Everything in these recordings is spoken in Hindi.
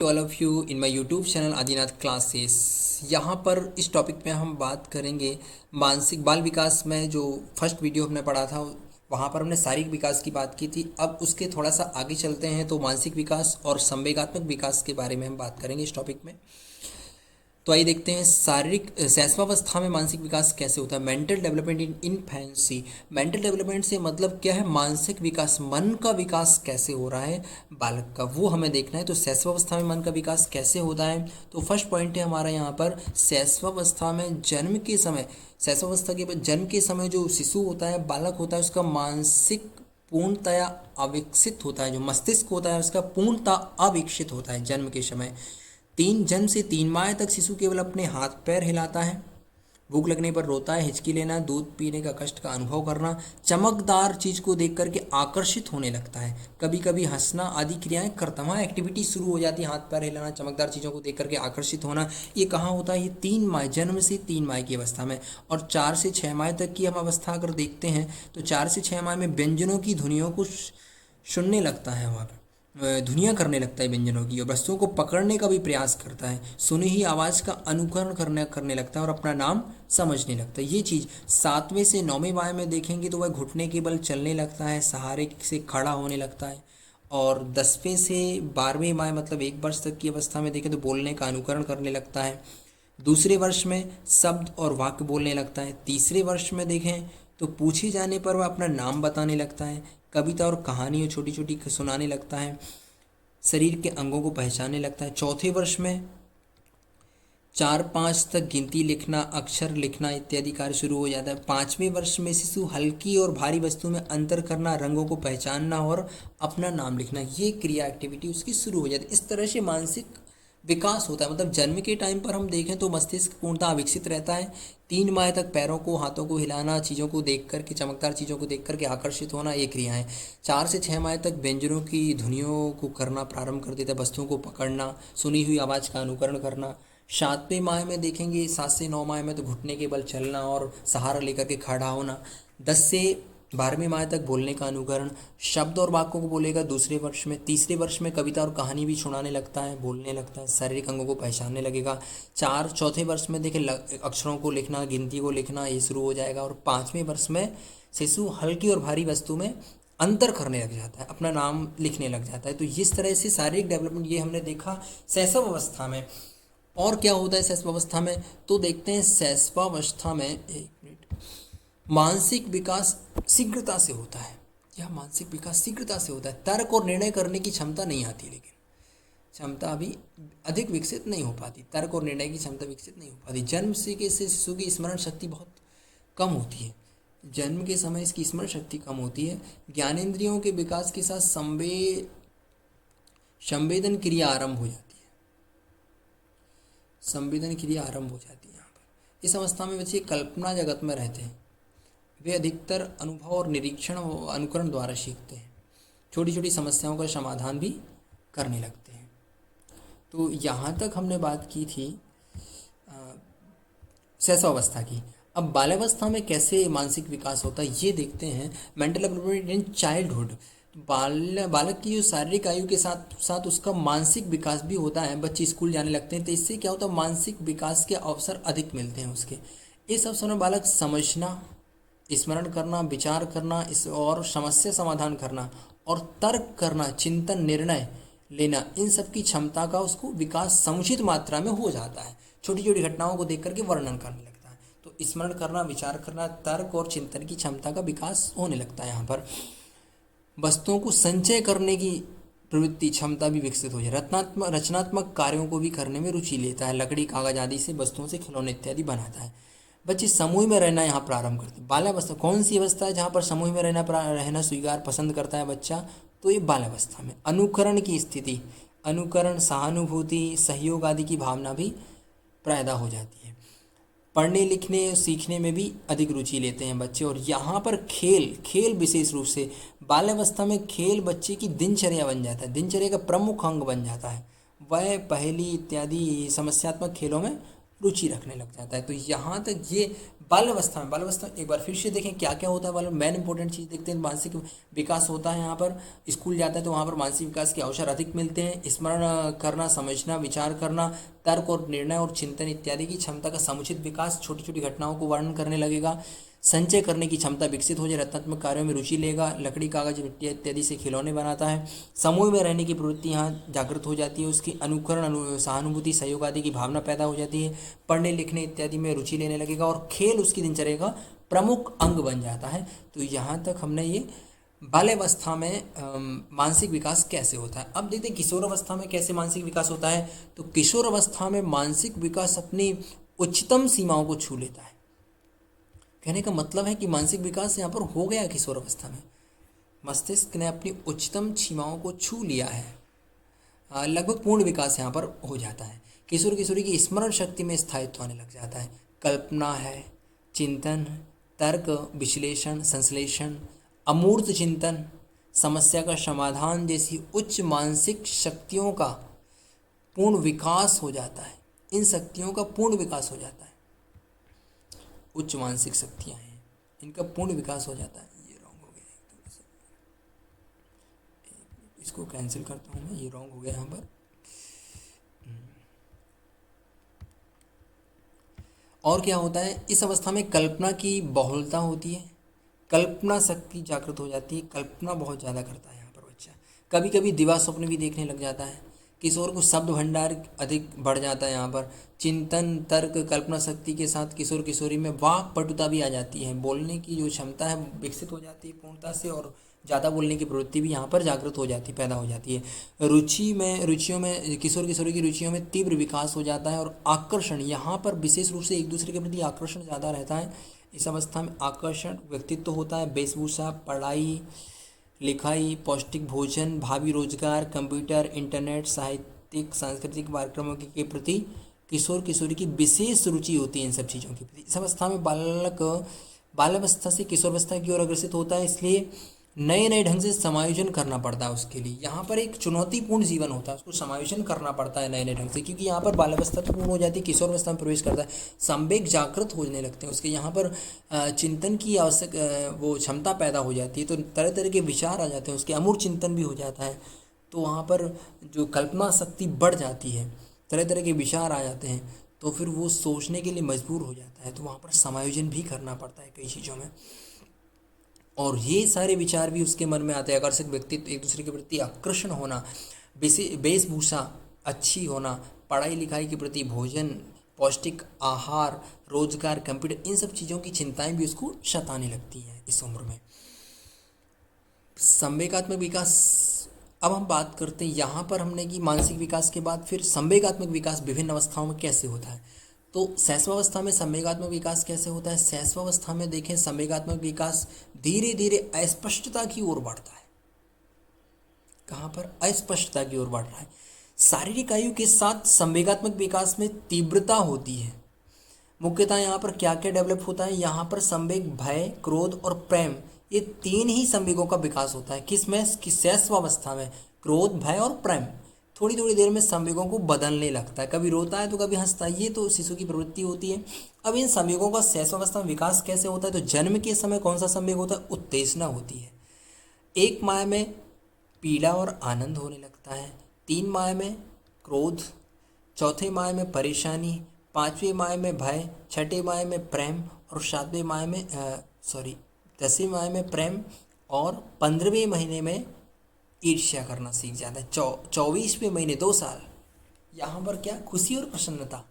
To all of you in my YouTube channel Adinath classes. यहाँ पर इस टॉपिक पे हम बात करेंगे मानसिक बाल विकास में। जो फर्स्ट वीडियो हमने पढ़ा था वहाँ पर हमने शारीरिक विकास की बात की थी। अब उसके थोड़ा सा आगे चलते हैं तो मानसिक विकास और संवेगात्मक विकास के बारे में हम बात करेंगे इस टॉपिक में। तो आइए देखते हैं शारीरिक शैशवावस्था में मानसिक विकास कैसे होता है। Mental development in infancy. Mental development से मतलब क्या है, मानसिक विकास, मन का विकास कैसे हो रहा है बालक का, वो हमें देखना है। तो शैशवावस्था में मन का विकास कैसे होता है, तो फर्स्ट पॉइंट है हमारा यहाँ पर शैशवावस्था में जन्म के समय, शैशवावस्था के बाद जन्म के समय जो शिशु होता है, बालक होता है, उसका मानसिक पूर्णतया अविकसित होता है। जो मस्तिष्क होता है उसका पूर्णतः अविकसित होता है जन्म के समय। जन्म से 3 माह तक शिशु केवल अपने हाथ पैर हिलाता है, भूख लगने पर रोता है, हिचकी लेना, दूध पीने का कष्ट का अनुभव करना, चमकदार चीज को देख करके आकर्षित होने लगता है, कभी कभी हंसना आदि क्रियाएं करता है। वहाँ एक्टिविटी शुरू हो जाती है, हाथ पैर हिलाना, चमकदार चीज़ों को देख करके आकर्षित होना। ये कहाँ होता है? ये 3 माह, जन्म से 3 माह की अवस्था में। और 4 से 6 माह तक की हम अवस्था अगर देखते हैं तो 4 से 6 माह में व्यंजनों की ध्वनियों को सुनने लगता है, वहाँ पर ध्वनियाँ करने लगता है व्यंजनों की, और वस्तुओं को पकड़ने का भी प्रयास करता है, सुनी ही आवाज़ का अनुकरण करने लगता है और अपना नाम समझने लगता है। ये चीज़ 7वें से 9वें माह में देखेंगे तो वह घुटने के बल चलने लगता है, सहारे से खड़ा होने लगता है। और 10वें से 12वें माह मतलब 1 वर्ष तक की अवस्था में देखें तो बोलने का अनुकरण करने लगता है। दूसरे वर्ष में शब्द और वाक्य बोलने लगता है। तीसरे वर्ष में देखें तो पूछे जाने पर वह अपना नाम बताने लगता है, कविता और कहानियाँ छोटी छोटी सुनाने लगता है, शरीर के अंगों को पहचानने लगता है। चौथे वर्ष में 4-5 तक गिनती लिखना, अक्षर लिखना इत्यादि कार्य शुरू हो जाता है। 5वें वर्ष में शिशु हल्की और भारी वस्तु में अंतर करना, रंगों को पहचानना और अपना नाम लिखना, ये क्रिया एक्टिविटी उसकी शुरू हो जाती है। इस तरह से मानसिक विकास होता है। मतलब जन्म के टाइम पर हम देखें तो मस्तिष्क पूर्णतः विकसित रहता है। 3 माह तक पैरों को, हाथों को हिलाना, चीज़ों को देख करके, चमकदार चीज़ों को देख करके आकर्षित होना, ये क्रियाएं। 4 से 6 माह तक व्यंजनों की ध्वनियों को करना प्रारंभ कर देता है, वस्तुओं को पकड़ना, सुनी हुई आवाज़ का अनुकरण करना। 7वें माह में देखेंगे, 7 से 9 माह में तो घुटने के बल चलना और सहारा लेकर के खड़ा होना। 10 से 12वें माह तक बोलने का अनुकरण, शब्द और वाक्यों को बोलेगा दूसरे वर्ष में। तीसरे वर्ष में कविता और कहानी भी सुनाने लगता है, बोलने लगता है, शारीरिक अंगों को पहचानने लगेगा। चौथे वर्ष में देखें अक्षरों को लिखना, गिनती को लिखना, ये शुरू हो जाएगा। और 5वें वर्ष में शिशु हल्की और भारी वस्तु में अंतर करने लग जाता है, अपना नाम लिखने लग जाता है। तो इस तरह से शारीरिक डेवलपमेंट ये हमने देखा शैशव अवस्था में। और क्या होता है शैशवावस्था में, तो देखते हैं शैशवावस्था में, एक मिनट, मानसिक विकास शीघ्रता से होता है। यह मानसिक विकास शीघ्रता से होता है। तर्क और निर्णय करने की क्षमता नहीं आती, लेकिन क्षमता अभी अधिक विकसित नहीं हो पाती, तर्क और निर्णय की क्षमता विकसित नहीं हो पाती। जन्म से के से शिशु की स्मरण शक्ति बहुत कम होती है, जन्म के समय इसकी स्मरण शक्ति कम होती है। ज्ञानेंद्रियों के विकास के साथ संवेदन क्रिया आरंभ हो जाती है, संवेदन क्रिया आरंभ हो जाती है। यहाँ पर इस अवस्था में बच्चे कल्पना जगत में रहते हैं। वे अधिकतर अनुभव और निरीक्षण और अनुकरण द्वारा सीखते हैं, छोटी छोटी समस्याओं का समाधान भी करने लगते हैं। तो यहाँ तक हमने बात की थी शैशवावस्था की। अब बाल्यावस्था में कैसे मानसिक विकास होता है ये देखते हैं। मेंटल डेवलपमेंट इन चाइल्डहुड, बालक की जो शारीरिक आयु के साथ साथ उसका मानसिक विकास भी होता है। बच्चे स्कूल जाने लगते हैं तो इससे क्या होता है, मानसिक विकास के अवसर अधिक मिलते हैं उसके। इस अवसर में बालक समझना, स्मरण करना, विचार करना, इस और समस्या समाधान करना और तर्क करना, चिंतन, निर्णय लेना, इन सब की क्षमता का उसको विकास समुचित मात्रा में हो जाता है। छोटी छोटी घटनाओं को देख करके वर्णन करने लगता है। तो स्मरण करना, विचार करना, तर्क और चिंतन की क्षमता का विकास होने लगता है। यहाँ पर वस्तुओं को संचय करने की प्रवृत्ति, क्षमता भी विकसित हो जाए। रचनात्मक कार्यों को भी करने में रुचि लेता है, लकड़ी, कागज आदि से वस्तुओं से खिलौने इत्यादि बनाता है। बच्चे समूह में रहना यहाँ प्रारंभ करते हैं। बाल्यावस्था कौन सी अवस्था है जहाँ पर समूह में रहना स्वीकार पसंद करता है बच्चा, तो ये बाल्यावस्था में। अनुकरण की स्थिति, अनुकरण, सहानुभूति, सहयोग आदि की भावना भी पैदा हो जाती है। पढ़ने लिखने सीखने में भी अधिक रुचि लेते हैं बच्चे। और यहाँ पर खेल विशेष रूप से बाल्यावस्था में खेल बच्चे की दिनचर्या बन जाता है, दिनचर्या का प्रमुख अंग बन जाता है। वह पहेली इत्यादि समस्यात्मक खेलों में रुचि रखने लग जाता है। तो यहाँ तक ये बाल अवस्था एक बार फिर से देखें क्या क्या होता है। बाल मेन इंपॉर्टेंट चीज़ देखते हैं, मानसिक विकास होता है। यहाँ पर स्कूल जाता है तो वहाँ पर मानसिक विकास के अवसर अधिक मिलते हैं। स्मरण करना, समझना, विचार करना, तर्क और निर्णय और चिंतन इत्यादि की क्षमता का समुचित विकास, छोटी छोटी घटनाओं को वर्णन करने लगेगा। संचय करने की क्षमता विकसित हो जाए, रचनात्मक कार्यों में रुचि लेगा, लकड़ी, कागज, मिट्टी इत्यादि से खिलौने बनाता है। समूह में रहने की प्रवृत्ति यहाँ जागृत हो जाती है। उसकी अनुकरण, सहानुभूति, सहयोग आदि की भावना पैदा हो जाती है। पढ़ने लिखने इत्यादि में रुचि लेने लगेगा और खेल उसकी दिनचर्या का प्रमुख अंग बन जाता है। तो यहाँ तक हमने ये बाल्यावस्था में मानसिक विकास कैसे होता है। अब देखते हैं किशोर अवस्था में कैसे मानसिक विकास होता है। तो किशोर अवस्था में मानसिक विकास अपनी उच्चतम सीमाओं को छू लेता है। कहने का मतलब है कि मानसिक विकास यहाँ पर हो गया किशोर अवस्था में, मस्तिष्क ने अपनी उच्चतम सीमाओं को छू लिया है। लगभग पूर्ण विकास यहाँ पर हो जाता है। किशोर किशोरी की स्मरण शक्ति में स्थायित्व आने लग जाता है। कल्पना है, चिंतन, तर्क, विश्लेषण, संश्लेषण, अमूर्त चिंतन, समस्या का समाधान जैसी उच्च मानसिक शक्तियों का पूर्ण विकास हो जाता है। इन शक्तियों का पूर्ण विकास हो जाता है। उच्च मानसिक शक्तियाँ हैं, इनका पूर्ण विकास हो जाता है। ये रॉन्ग हो गया एकदम से, इसको कैंसिल करता हूँ मैं, ये रॉन्ग हो गया यहाँ पर। और क्या होता है, इस अवस्था में कल्पना की बहुलता होती है, कल्पना शक्ति जागृत हो जाती है। कल्पना बहुत ज़्यादा करता है यहाँ पर बच्चा। कभी कभी दिवा स्वप्न भी देखने लग जाता है। किशोर को शब्द भंडार अधिक बढ़ जाता है। यहाँ पर चिंतन, तर्क, कल्पना शक्ति के साथ किशोर किशोरी में वाक पटुता भी आ जाती है। बोलने की जो क्षमता है विकसित हो जाती है पूर्णता से, और ज़्यादा बोलने की प्रवृत्ति भी यहाँ पर जागृत हो जाती, पैदा हो जाती है। रुचियों में किशोर किशोरी की रुचियों में तीव्र विकास हो जाता है। और आकर्षण, यहाँ पर विशेष रूप से एक दूसरे के प्रति आकर्षण ज़्यादा रहता है। इस अवस्था में आकर्षण व्यक्तित्व होता है। वेशभूषा, पढ़ाई लिखाई, पौष्टिक भोजन, भावी रोजगार, कंप्यूटर, इंटरनेट, साहित्यिक, सांस्कृतिक कार्यक्रमों के प्रति किशोर किशोरी की विशेष रुचि होती है। इन सब चीज़ों के प्रति इस अवस्था में बालक बाल्यावस्था से किशोरावस्था की ओर अग्रसित होता है। इसलिए नए नए ढंग से समायोजन करना पड़ता है उसके लिए। यहाँ पर एक चुनौतीपूर्ण जीवन होता है, उसको समायोजन करना पड़ता है नए नए ढंग से, क्योंकि यहाँ पर बाल्यावस्था तो पूर्ण हो जाती है, किशोरावस्था में प्रवेश करता है, संवेग जागृत होने लगते हैं उसके। यहाँ पर चिंतन की आवश्यक वो क्षमता पैदा हो जाती है, तो तरह तरह के विचार आ जाते हैं उसके, अमूर्त चिंतन भी हो जाता है। तो वहाँ पर जो कल्पना शक्ति बढ़ जाती है, तरह तरह के विचार आ जाते हैं, तो फिर वो सोचने के लिए मजबूर हो जाता है। तो वहाँ पर समायोजन भी करना पड़ता है कई चीज़ों में, और ये सारे विचार भी उसके मन में आते हैं। आकर्षक व्यक्तित्व, एक दूसरे के प्रति आकर्षण होना, वेशभूषा अच्छी होना, पढ़ाई लिखाई के प्रति, भोजन, पौष्टिक आहार, रोजगार, कंप्यूटर, इन सब चीज़ों की चिंताएं भी उसको सताने लगती हैं इस उम्र में। संवेगात्मक विकास, अब हम बात करते हैं यहाँ पर हमने कि मानसिक विकास के बाद फिर संवेगात्मक विकास विभिन्न अवस्थाओं में कैसे होता है। तो शैशवावस्था में संवेगात्मक विकास कैसे होता है। शैशवावस्था में देखें, संवेगात्मक विकास धीरे धीरे अस्पष्टता की ओर बढ़ता है। कहाँ पर? अस्पष्टता की ओर बढ़ रहा है। शारीरिक आयु के साथ संवेगात्मक विकास में तीव्रता होती है। मुख्यतः यहाँ पर क्या क्या डेवलप होता है, यहाँ पर संवेग, भय, क्रोध और प्रेम, ये तीन ही संवेगों का विकास होता है। किसमें? शैशवावस्था में क्रोध, भय और प्रेम। थोड़ी थोड़ी देर में संवेगों को बदलने लगता है, कभी रोता है तो कभी हंसता है, ये तो शिशु की प्रवृत्ति होती है। अब इन संवेगों का शैशवावस्था में विकास कैसे होता है, तो जन्म के समय कौन सा संवेग होता है? उत्तेजना होती है। एक माह में पीड़ा और आनंद होने लगता है, 3 माह में क्रोध, चौथे माह में परेशानी, 5वें माह में भय, 6ठे माह में प्रेम और 7वें माह में 10वें माह में प्रेम और 15वें महीने में ईर्ष्या करना सीख जाता है। 24वें महीने 2 साल, यहाँ पर क्या? खुशी और प्रसन्नता,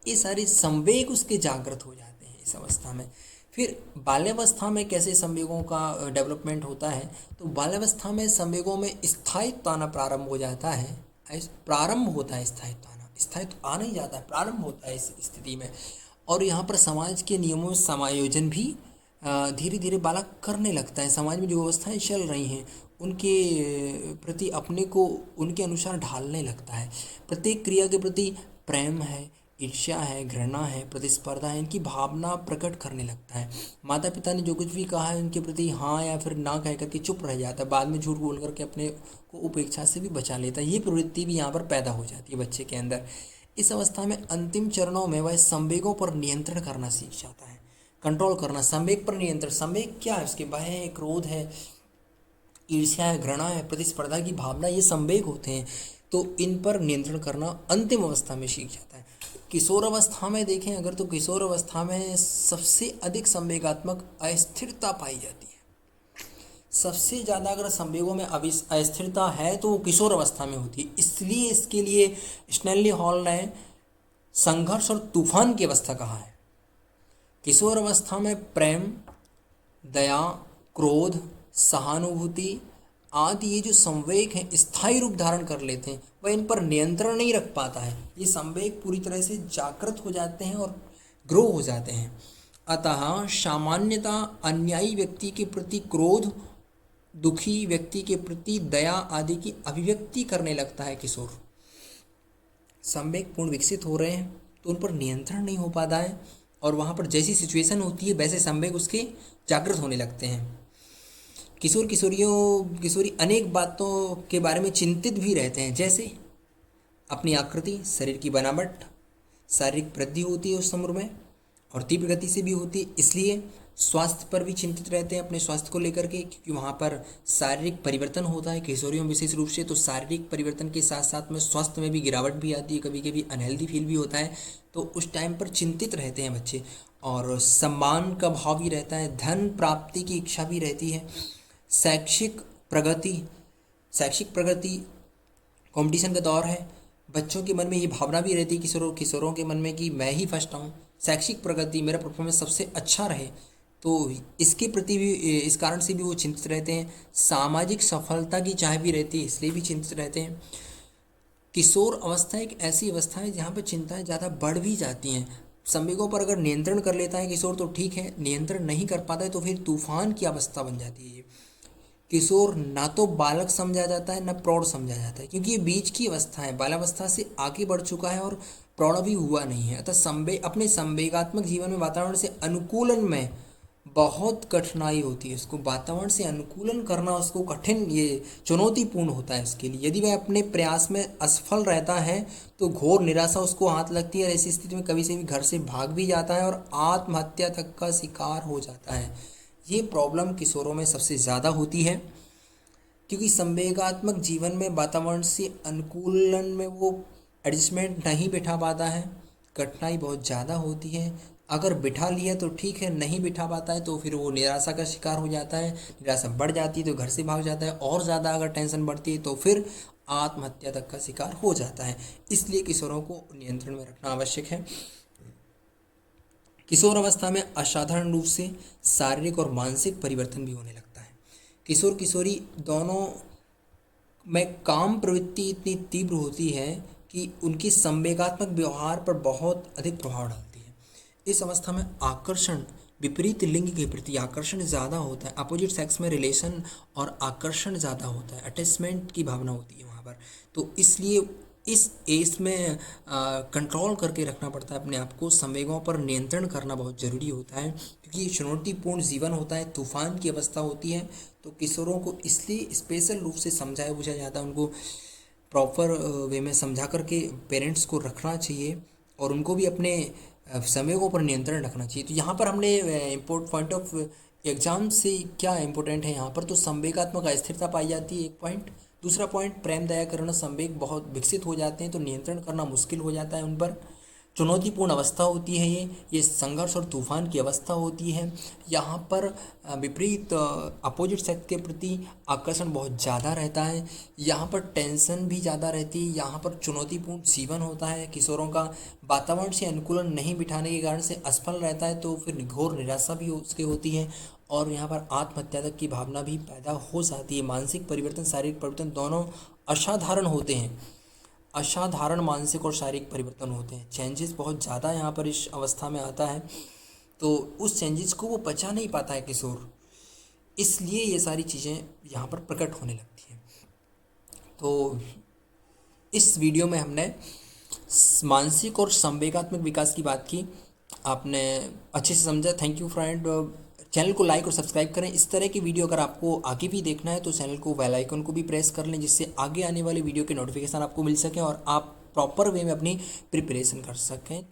ये सारे संवेग उसके जागृत हो जाते हैं इस अवस्था में। फिर बाल्यावस्था में कैसे संवेगों का डेवलपमेंट होता है, तो बाल्यावस्था में संवेगों में स्थायित्व आना प्रारंभ हो जाता है। प्रारंभ होता है स्थायित्व आना ही जाता है, प्रारंभ होता है इस स्थिति में। और यहाँ पर समाज के नियमों में समायोजन भी धीरे धीरे बालक करने लगता है। समाज में जो व्यवस्थाएं चल रही हैं उनके प्रति अपने को उनके अनुसार ढालने लगता है। प्रत्येक क्रिया के प्रति प्रेम है, ईर्ष्या है, घृणा है, प्रतिस्पर्धा है, इनकी भावना प्रकट करने लगता है। माता पिता ने जो कुछ भी कहा है उनके प्रति हाँ या फिर ना कह करके चुप रह जाता है, बाद में झूठ बोल करके अपने को उपेक्षा से भी बचा लेता है। ये प्रवृत्ति भी यहाँ पर पैदा हो जाती है बच्चे के अंदर। इस अवस्था में अंतिम चरणों में वह संवेगों पर नियंत्रण करना सीख जाता है, कंट्रोल करना, संवेग पर नियंत्रण। संवेग क्या है? उसके भय है, क्रोध है, ईर्ष्या है, घृणा है, प्रतिस्पर्धा की भावना, ये संवेग होते हैं। तो इन पर नियंत्रण करना अंतिम अवस्था में सीख जाता है। किशोर अवस्था में देखें अगर, तो किशोर अवस्था में सबसे अधिक संवेगात्मक अस्थिरता पाई जाती है। सबसे ज़्यादा अगर संवेगों में अस्थिरता है तो वो किशोर अवस्था में होती है। इसलिए इसके लिए स्टैनली हॉल ने संघर्ष और तूफान की अवस्था कहा है। किशोर अवस्था में प्रेम, दया, क्रोध, सहानुभूति आदि ये जो संवेग हैं स्थायी रूप धारण कर लेते हैं, वह इन पर नियंत्रण नहीं रख पाता है। ये संवेग पूरी तरह से जागृत हो जाते हैं और ग्रो हो जाते हैं। अतः सामान्यता अन्यायी व्यक्ति के प्रति क्रोध, दुखी व्यक्ति के प्रति दया आदि की अभिव्यक्ति करने लगता है किशोर। संवेग पूर्ण विकसित हो रहे हैं तो उन पर नियंत्रण नहीं हो पाता है, और वहाँ पर जैसी सिचुएशन होती है वैसे संवेग उसके जागृत होने लगते हैं। किशोरी अनेक बातों के बारे में चिंतित भी रहते हैं, जैसे अपनी आकृति, शरीर की बनावट, शारीरिक वृद्धि होती है उस उम्र में और तीव्र गति से भी होती है। इसलिए स्वास्थ्य पर भी चिंतित रहते हैं, अपने स्वास्थ्य को लेकर के, क्योंकि वहाँ पर शारीरिक परिवर्तन होता है किशोरियों में विशेष रूप से। तो शारीरिक परिवर्तन के साथ साथ में स्वास्थ्य में भी गिरावट भी आती है, कभी कभी अनहेल्दी फील भी होता है। तो उस टाइम पर चिंतित रहते हैं बच्चे, और सम्मान का भाव भी रहता है, धन प्राप्ति की इच्छा भी रहती है, शैक्षिक प्रगति कंपटीशन का दौर है। बच्चों के मन में ये भावना भी रहती है, किशोरों के मन में, कि मैं ही फर्स्ट आऊँ, शैक्षिक प्रगति, मेरा परफॉर्मेंस सबसे अच्छा रहे। तो इसके प्रति भी, इस कारण से भी वो चिंतित रहते हैं। सामाजिक सफलता की चाह भी रहती है, इसलिए भी चिंतित रहते हैं। किशोर अवस्था एक ऐसी अवस्था है जहाँ पर चिंताएं ज़्यादा बढ़ भी जाती हैं। संवेगों पर अगर नियंत्रण कर लेता है किशोर तो ठीक है, नियंत्रण नहीं कर पाता है तो फिर तूफान की अवस्था बन जाती है। किशोर ना तो बालक समझा जाता है, ना प्रौढ़ समझा जाता है, क्योंकि ये बीच की अवस्था है, बालावस्था से आगे बढ़ चुका है और प्रौढ़ भी हुआ नहीं है। अतः अपने संवेगात्मक जीवन में वातावरण से अनुकूलन में बहुत कठिनाई होती है। उसको वातावरण से अनुकूलन करना उसको कठिन, ये चुनौतीपूर्ण होता है उसके लिए। यदि वह अपने प्रयास में असफल रहता है तो घोर निराशा उसको हाथ लगती है, और ऐसी स्थिति में कभी से भी घर से भाग भी जाता है और आत्महत्या तक का शिकार हो जाता है। ये प्रॉब्लम किशोरों में सबसे ज़्यादा होती है, क्योंकि संवेगात्मक जीवन में वातावरण से अनुकूलन में वो एडजस्टमेंट नहीं बिठा पाता है, कठिनाई बहुत ज़्यादा होती है। अगर बिठा लिया तो ठीक है, नहीं बिठा पाता है तो फिर वो निराशा का शिकार हो जाता है, निराशा बढ़ जाती है तो घर से भाग जाता है, और ज़्यादा अगर टेंशन बढ़ती है तो फिर आत्महत्या तक का शिकार हो जाता है। इसलिए किशोरों को नियंत्रण में रखना आवश्यक है। किशोर अवस्था में असाधारण रूप से शारीरिक और मानसिक परिवर्तन भी होने लगता है। किशोर किशोरी दोनों में काम प्रवृत्ति इतनी तीव्र होती है कि उनकी संवेगात्मक व्यवहार पर बहुत अधिक प्रभाव डालती है। इस अवस्था में आकर्षण, विपरीत लिंग के प्रति आकर्षण ज़्यादा होता है, अपोजिट सेक्स में रिलेशन और आकर्षण ज़्यादा होता है, अटैचमेंट की भावना होती है वहाँ पर। तो इसलिए इस एज में कंट्रोल करके रखना पड़ता है अपने आप को, संवेगों पर नियंत्रण करना बहुत ज़रूरी होता है, क्योंकि ये चुनौतीपूर्ण जीवन होता है, तूफान की अवस्था होती है। तो किशोरों को इसलिए स्पेशल रूप से समझाया बुझाया जाता है, उनको प्रॉपर वे में समझा करके पेरेंट्स को रखना चाहिए, और उनको भी अपने संवेगों पर नियंत्रण रखना चाहिए। तो यहाँ पर हमने पॉइंट ऑफ एग्जाम से क्या इम्पोर्टेंट है यहाँ पर, तो संवेगात्मक अस्थिरता पाई जाती है एक पॉइंट। दूसरा पॉइंट, प्रेम दया करुणा संवेग बहुत विकसित हो जाते हैं तो नियंत्रण करना मुश्किल हो जाता है उन पर। चुनौतीपूर्ण अवस्था होती है ये संघर्ष और तूफान की अवस्था होती है। यहाँ पर विपरीत अपोजिट सेक्स के प्रति आकर्षण बहुत ज़्यादा रहता है, यहाँ पर टेंशन भी ज़्यादा रहती है, यहाँ पर चुनौतीपूर्ण जीवन होता है किशोरों का। वातावरण से अनुकूलन नहीं बिठाने के कारण से असफल रहता है तो फिर घोर निराशा भी उसके होती है, और यहाँ पर आत्महत्या तक की भावना भी पैदा हो जाती है। मानसिक परिवर्तन, शारीरिक परिवर्तन दोनों असाधारण होते हैं, असाधारण मानसिक और शारीरिक परिवर्तन होते हैं। चेंजेस बहुत ज़्यादा यहाँ पर इस अवस्था में आता है, तो उस चेंजेस को वो पचा नहीं पाता है किशोर, इसलिए ये सारी चीज़ें यहाँ पर प्रकट होने लगती हैं। तो इस वीडियो में हमने मानसिक और संवेगात्मक विकास की बात की, आपने अच्छे से समझा। Thank you friend. चैनल को लाइक और सब्सक्राइब करें। इस तरह की वीडियो अगर आपको आगे भी देखना है तो चैनल को बेल आइकन को भी प्रेस कर लें, जिससे आगे आने वाले वीडियो के नोटिफिकेशन आपको मिल सके और आप प्रॉपर वे में अपनी प्रिपरेशन कर सकें।